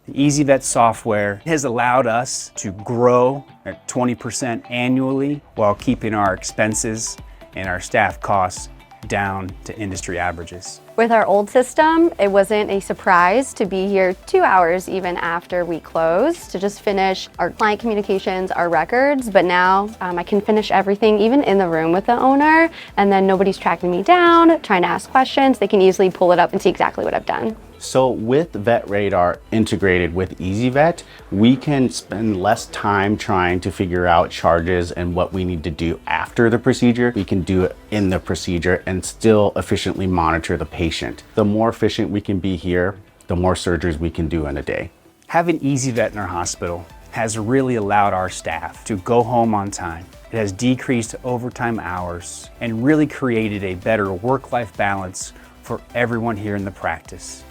The ezyVet software has allowed us to grow at 20% annually while keeping our expenses and our staff costs down to industry averages. With our old system, it wasn't a surprise to be here 2 hours even after we closed to just finish our client communications, our records, but now I can finish everything even in the room with the owner, and then nobody's tracking me down, trying to ask questions. They can easily pull it up and see exactly what I've done. So with VetRadar integrated with ezyVet, we can spend less time trying to figure out charges and what we need to do after the procedure. We can do it in the procedure and still efficiently monitor the patient. The more efficient we can be here, the more surgeries we can do in a day. Having ezyVet in our hospital has really allowed our staff to go home on time. It has decreased overtime hours and really created a better work-life balance for everyone here in the practice.